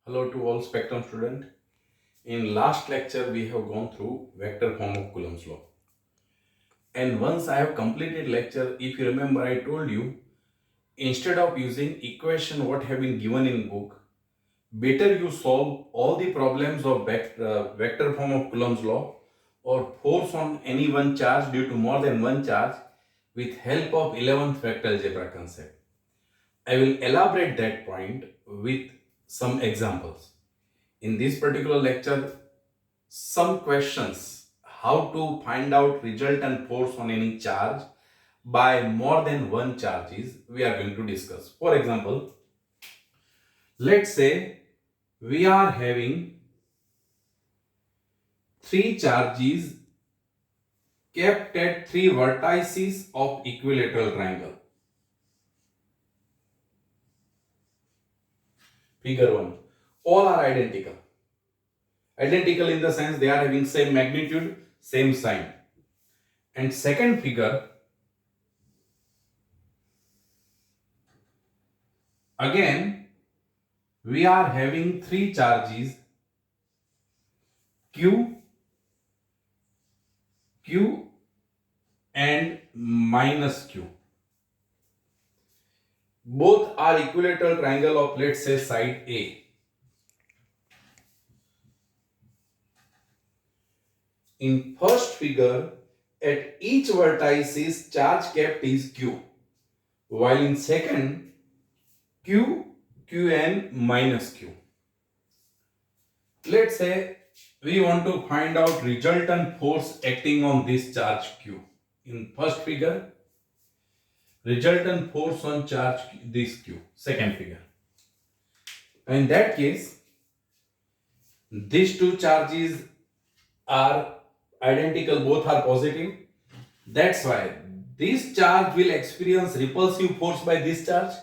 Hello to all Spectrum student. In last lecture we have gone through vector form of Coulomb's law. And once I have completed lecture, if you remember I told you instead of using equation what have been given in book, better you solve all the problems of vector form of Coulomb's law or force on any one charge due to more than one charge with help of 11th vector algebra concept. I will elaborate that point with some examples. In this particular lecture, some questions how to find out resultant force on any charge by more than one charges we are going to discuss. For example, let's say we are having three charges kept at three vertices of equilateral triangle. Figure 1. All are identical. Identical in the sense they are having same magnitude, same sign. And second figure, again we are having three charges Q, Q and minus Q. Both are equilateral triangle of, let's say, side A. In first figure, at each vertices charge kept is Q, while in second Q, Q and minus Q. Let's say we want to find out resultant force acting on this charge Q. In first figure, resultant force on charge this Q. Second figure. In that case, these two charges are identical, both are positive. That's why this charge will experience repulsive force by this charge.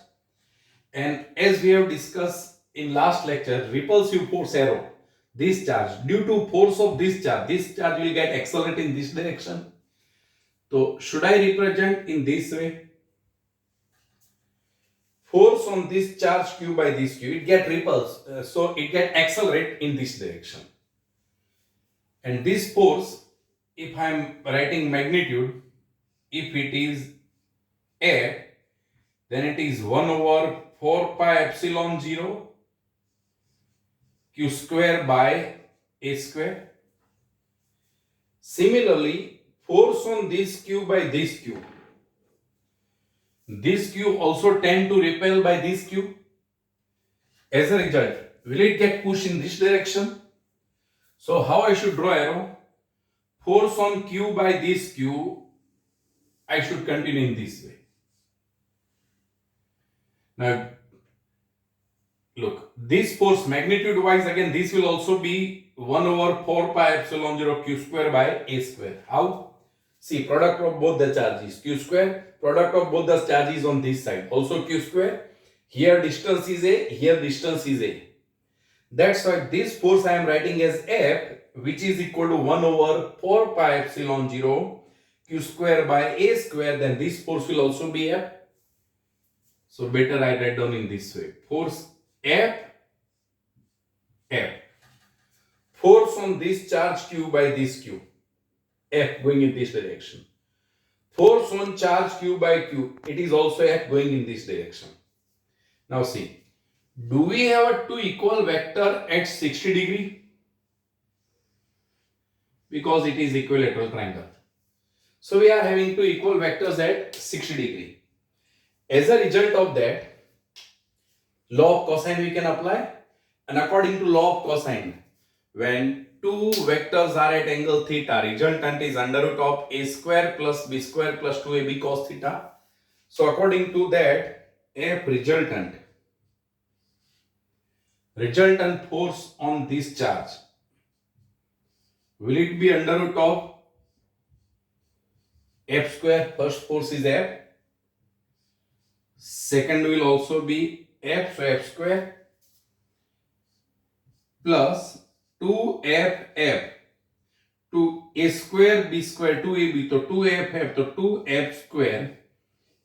And as we have discussed in last lecture, repulsive force arrow, this charge, due to force of this charge will get accelerate in this direction. So should I represent in this way? Force on this charge Q by this Q, it get repulsed, so it get accelerate in this direction. And this force, if I am writing magnitude, if it is F, then it is 1 over 4 pi epsilon 0 Q square by A square. Similarly, force on this Q by this Q also tend to repel by this Q. As a result, will it get pushed in this direction? So how I should draw arrow? Force on Q by this Q, I should continue in this way. Now, look, this force magnitude wise, again, this will also be 1 over 4 pi epsilon 0 Q square by A square. How? See, product of both the charges, Q square, product of both the charges on this side, also Q square. Here distance is A, here distance is A. That's why this force I am writing as F, which is equal to 1 over 4 pi epsilon 0 Q square by A square, then this force will also be F. So better I write down in this way. Force F, F. Force on this charge Q by this Q, F going in this direction. Force on charge Q by Q, it is also F going in this direction. Now see, do we have a two equal vector at 60 degree? Because it is equilateral triangle. So we are having two equal vectors at 60 degree. As a result of that, law of cosine we can apply. And according to law of cosine, when two vectors are at angle theta, resultant is under root of a square plus b square plus 2ab cos theta. So according to that, F resultant force on this charge, will it be under root of F square? First force is F. Second will also be F, so F square plus 2FF to a square b square 2ab, so 2FF, so 2F square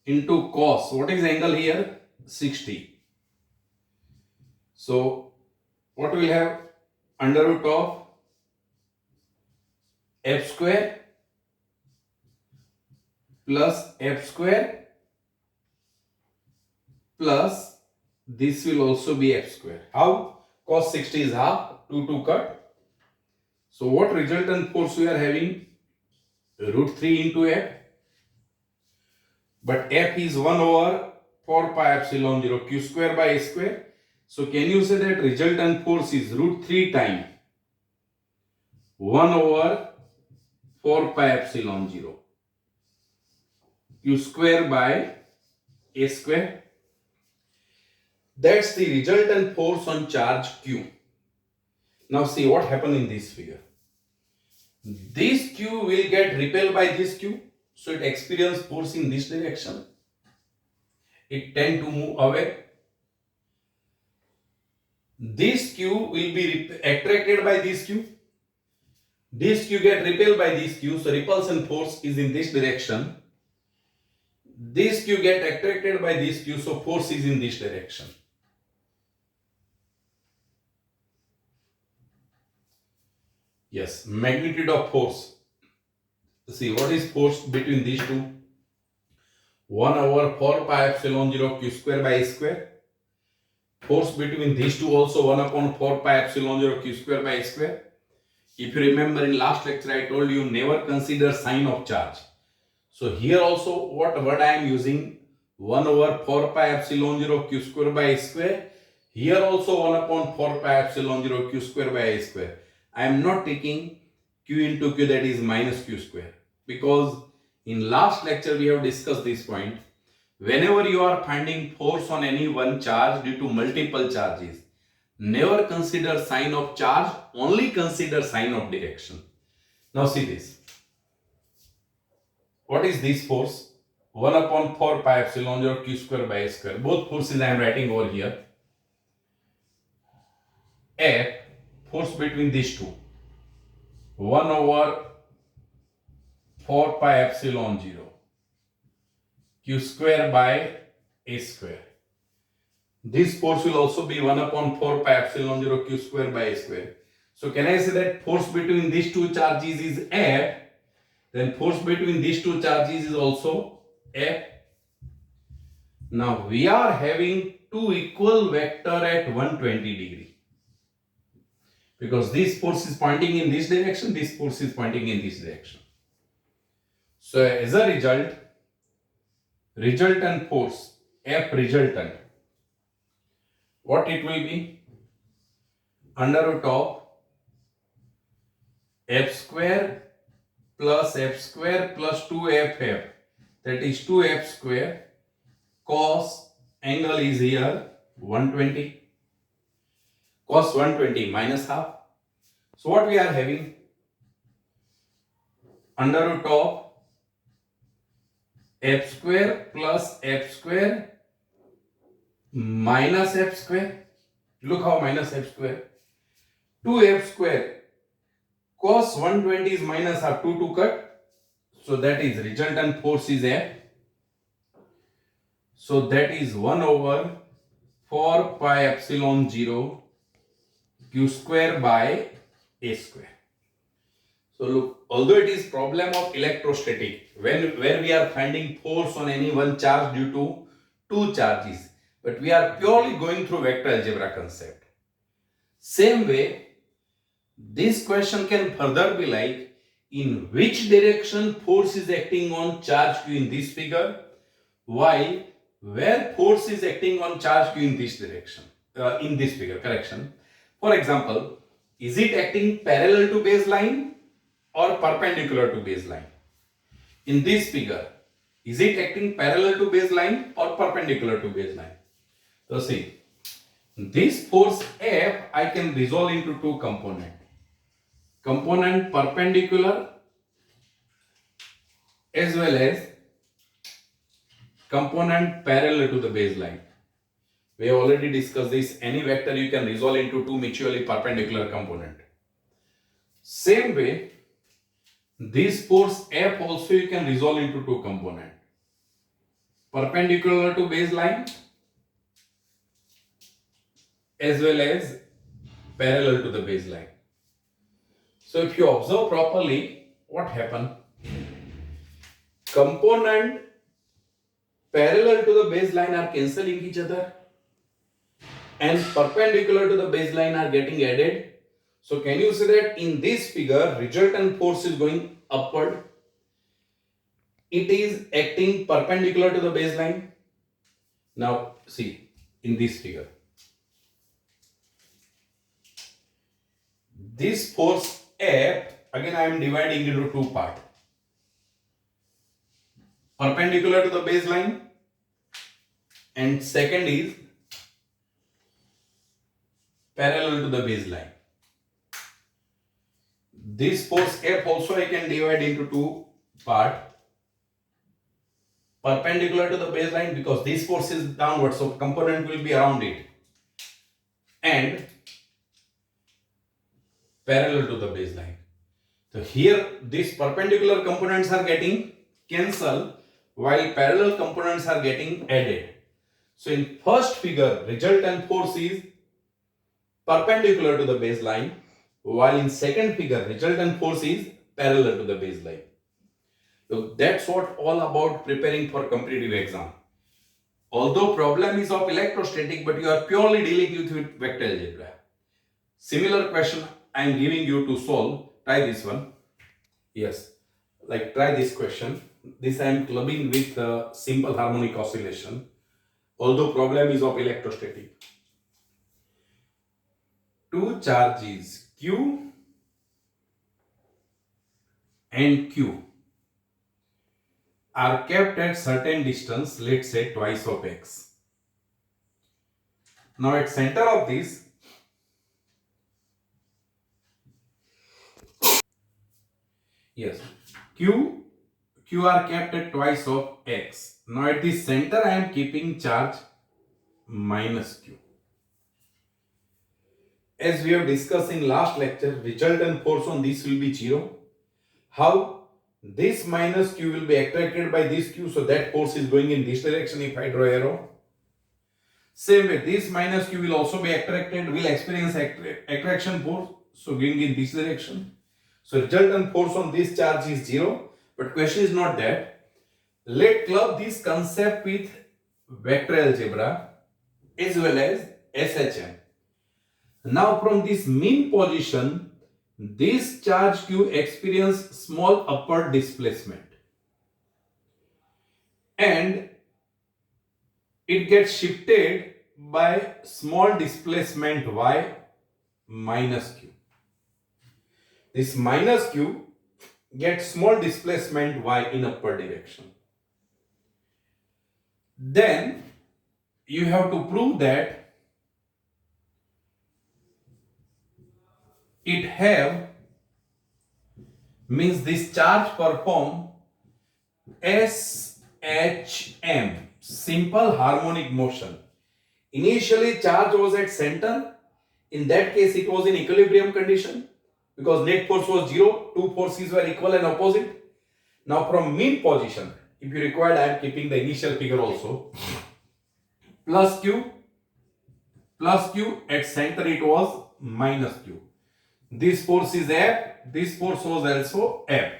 into cos. What is angle here? 60. So what we'll have? Under root of f square plus f square plus this will also be f square. How? Cos 60 is half, 2 cut. So what resultant force we are having? Root 3 into f. But f is 1 over 4 pi epsilon 0 q square by a square. So can you say that resultant force is root 3 times 1 over 4 pi epsilon 0 q square by a square? That's the resultant force on charge q. Now see what happened in this figure. This q will get repelled by this q, so it experiences force in this direction. It tend to move away. This q will be attracted by this q. This q get repelled by this q, so repulsion force is in this direction. This q get attracted by this q, so force is in this direction. Yes, magnitude of force. See, what is force between these two? 1 over 4 pi epsilon 0 q square by a square. Force between these two also 1 upon 4 pi epsilon 0 q square by a square. If you remember in last lecture I told you never consider sign of charge. So here also what word I am using? 1 over 4 pi epsilon 0 q square by a square. Here also 1 upon 4 pi epsilon 0 q square by a square. I am not taking q into q, that is minus q square, because in last lecture we have discussed this point. Whenever you are finding force on any one charge due to multiple charges, never consider sign of charge, only consider sign of direction. Now see this. What is this force? 1 upon 4 pi epsilon 0 q square by a square. Both forces I am writing over here. F, force between these two. 1 over 4 pi epsilon 0 q square by a square. This force will also be 1 upon 4 pi epsilon 0 q square by a square. So can I say that force between these two charges is F? Then force between these two charges is also F. Now we are having two equal vector at 120 degree. Because this force is pointing in this direction, this force is pointing in this direction. So as a result, resultant force, F resultant, what it will be? Under root of f square plus 2ff, that is 2f square, cos angle is here 120, cos 120 minus half. So what we are having? Under root of f square plus f square minus f square. Look how minus f square. 2f square. Cos 120 is minus half, 2 cut. So that is resultant force is F. So that is 1 over 4 pi epsilon 0 q square by a square. So look, although it is problem of electrostatic, where we are finding force on any one charge due to two charges, but we are purely going through vector algebra concept. Same way, this question can further be like, in which direction force is acting on charge q in this figure, while where force is acting on charge q in this direction, in this figure, correction. For example, is it acting parallel to baseline or perpendicular to baseline? In this figure, is it acting parallel to baseline or perpendicular to baseline? So see, this force F I can resolve into two components. Component perpendicular as well as component parallel to the baseline. We have already discussed this. Any vector you can resolve into two mutually perpendicular components. Same way, this force F also you can resolve into two components. Perpendicular to baseline as well as parallel to the baseline. So if you observe properly, what happened? Component parallel to the baseline are cancelling each other and perpendicular to the baseline are getting added. So can you see that in this figure, resultant force is going upward. It is acting perpendicular to the baseline. Now see in this figure. This force F, again I am dividing into two parts. Perpendicular to the baseline, and second is parallel to the baseline. This force F also I can divide into two parts. Perpendicular to the baseline because this force is downward, so component will be around it, and parallel to the baseline. So here these perpendicular components are getting cancelled while parallel components are getting added. So in first figure, resultant force is perpendicular to the baseline, while in second figure, resultant force is parallel to the baseline. So that's what all about preparing for competitive exam. Although problem is of electrostatic, but you are purely dealing with vector algebra. Similar question I am giving you to solve. Try this one. Yes, like try this question. This I am clubbing with simple harmonic oscillation. Although problem is of electrostatic. Two charges Q and Q are kept at certain distance, let's say twice of x. Now at center of this, yes, Q are kept at twice of x. Now at the center I am keeping charge minus Q. As we have discussed in last lecture, resultant force on this will be 0. How? This minus Q will be attracted by this Q, so that force is going in this direction if I draw arrow. Same way, this minus Q will also be attracted, will experience attraction force, so going in this direction. So resultant force on this charge is 0, but question is not that. Let's club this concept with vector algebra as well as SHM. Now from this mean position, this charge Q experience small upward displacement and it gets shifted by small displacement y minus Q. This minus Q gets small displacement y in upward direction. Then you have to prove that it have means this charge perform SHM, simple harmonic motion. Initially charge was at center. In that case it was in equilibrium condition because net force was 0, two forces were equal and opposite. Now from mean position, if you required, I am keeping the initial figure also, plus Q, at center it was minus Q. This force is F, this force was also F.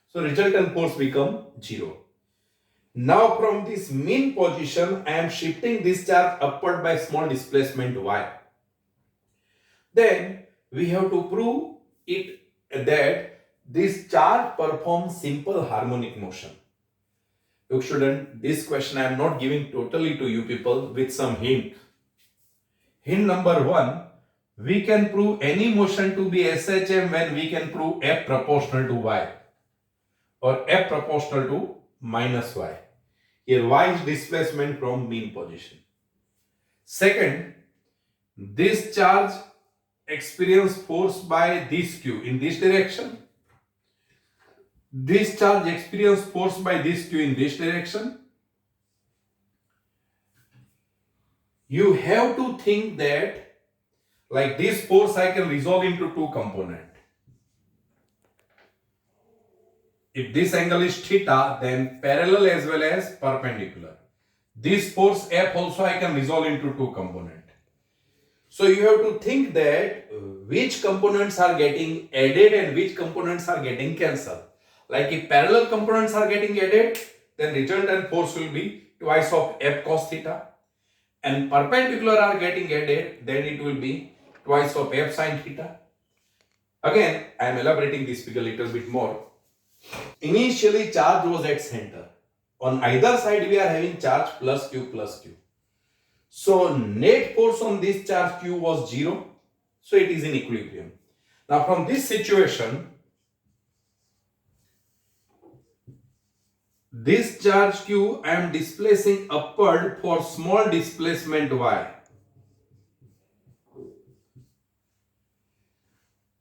So resultant force become 0. Now from this mean position, I am shifting this charge upward by small displacement y. Then we have to prove it that this charge performs simple harmonic motion. Look student, this question I am not giving totally to you people with some hint. Hint number 1, we can prove any motion to be SHM when we can prove F proportional to y or F proportional to minus y. Here y is displacement from mean position. Second, this charge experience force by this Q in this direction. This charge experience force by this Q in this direction. You have to think that like this force I can resolve into two components. If this angle is theta, then parallel as well as perpendicular. This force F also I can resolve into two components. So you have to think that which components are getting added and which components are getting cancelled. Like if parallel components are getting added, then resultant force will be twice of F cos theta. And perpendicular are getting added, then it will be twice of F sin theta. Again, I am elaborating this figure a little bit more. Initially, charge was at center. On either side, we are having charge plus Q plus Q. So net force on this charge Q was 0. So it is in equilibrium. Now from this situation, this charge Q I am displacing upward for small displacement Y.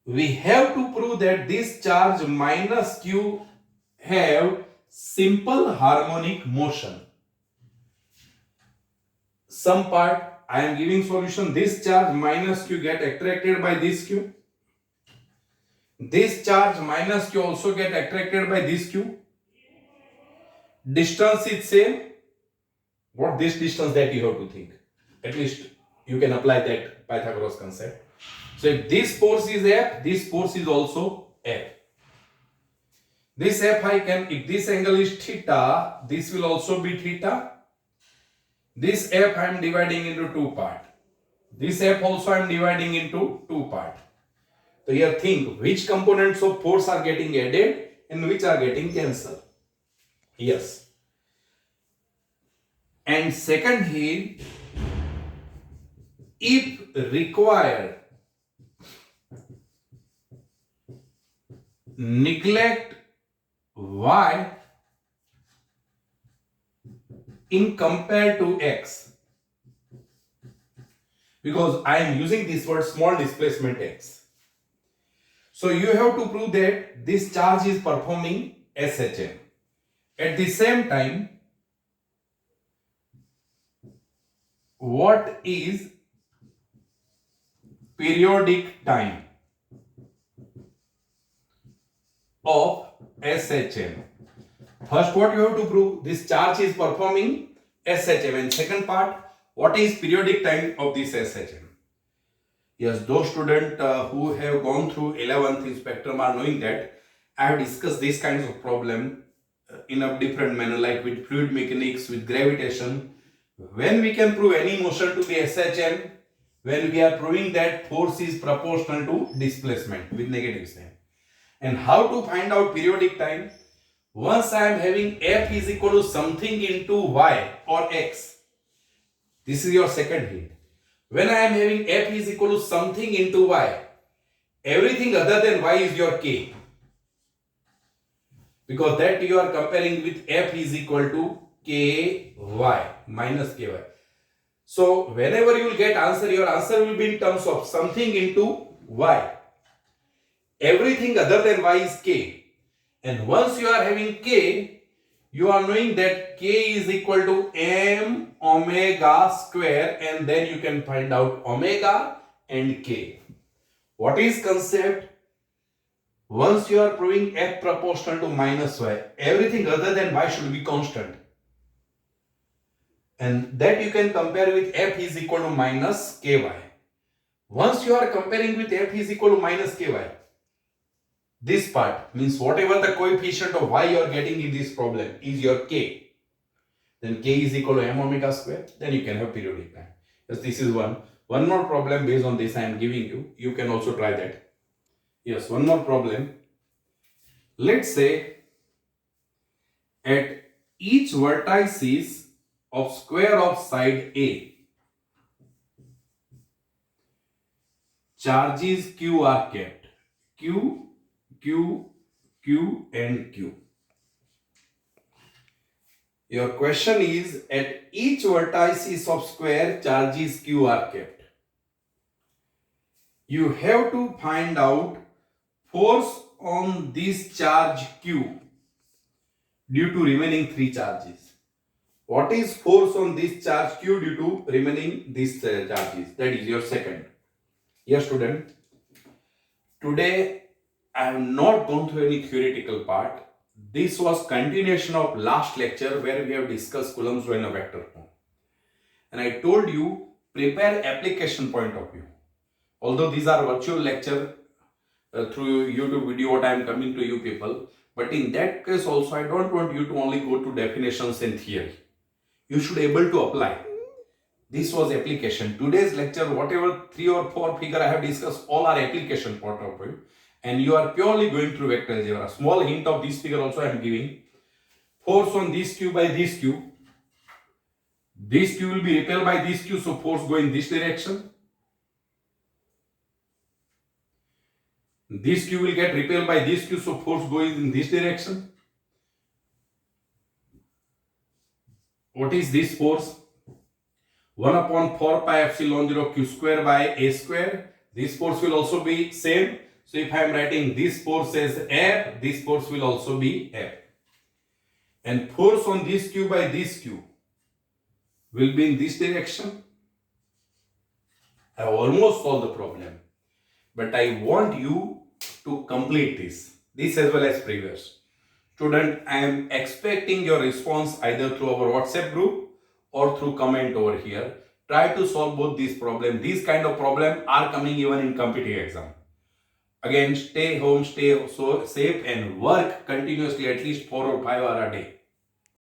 We have to prove that this charge minus Q have simple harmonic motion. Some part I am giving solution, this charge minus Q get attracted by this Q. This charge minus Q also get attracted by this Q. Distance is same. What this distance that you have to think. At least you can apply that Pythagoras concept. So if this force is F, this force is also F. This F I can, if this angle is theta, this will also be theta. This F I am dividing into two parts. This F also I am dividing into two parts. So here think which components of force are getting added and which are getting cancelled. Yes. And second here, if required, neglect Y in compared to X, because I am using this word small displacement X. So you have to prove that this charge is performing SHM. At the same time, what is periodic time of SHM? First, what you have to prove? This charge is performing SHM. And second part, what is periodic time of this SHM? Yes, those students who have gone through 11th in spectrum are knowing that I have discussed these kinds of problem in a different manner, like with fluid mechanics, with gravitation. When we can prove any motion to be SHM, when we are proving that force is proportional to displacement with negative sign. And how to find out periodic time? Once I am having F is equal to something into Y or X. This is your second hint. When I am having F is equal to something into Y, everything other than Y is your K. Because that you are comparing with F is equal to Ky minus Ky. So whenever you will get answer, your answer will be in terms of something into Y. Everything other than Y is K. And once you are having K, you are knowing that K is equal to M omega square, and then you can find out omega and K. What is concept? Once you are proving F proportional to minus Y, everything other than Y should be constant. And that you can compare with F is equal to minus Ky. Once you are comparing with F is equal to minus Ky, this part means whatever the coefficient of Y you are getting in this problem is your K. Then K is equal to M omega square. Then you can have periodic time. Yes, this is one. One more problem based on this I am giving you. You can also try that. Yes, one more problem. Let's say at each vertices of square of side A, charges Q are kept. Q, Q, Q and Q. Your question is, at each vertices of square, charges Q are kept. You have to find out force on this charge Q due to remaining three charges. What is force on this charge Q due to remaining these charges? That is your second. Yes, student. Today I have not gone through any theoretical part. This was continuation of last lecture where we have discussed Coulomb's law in a vector form. And I told you prepare application point of view. Although these are virtual lecture through YouTube video what I am coming to you people, but in that case also I don't want you to only go to definitions and theory. You should able to apply. This was application. Today's lecture, whatever 3 or 4 figure I have discussed, all are application point of view. And you are purely going through vector algebra. Small hint of this figure also I am giving. Force on this Q by this Q. This Q will be repelled by this Q, so force go in this direction. This Q will get repelled by this Q, so force goes in this direction. What is this force? 1 upon 4 pi epsilon 0 Q square by A square. This force will also be same. So if I am writing this force as F, this force will also be F. And force on this Q by this Q will be in this direction. I have almost solved the problem. But I want you to complete this as well as previous. Student, I am expecting your response either through our WhatsApp group or through comment over here. Try to solve both these problems. These kind of problems are coming even in competitive exam. Again, stay home, stay so safe and work continuously at least 4 or 5 hours a day.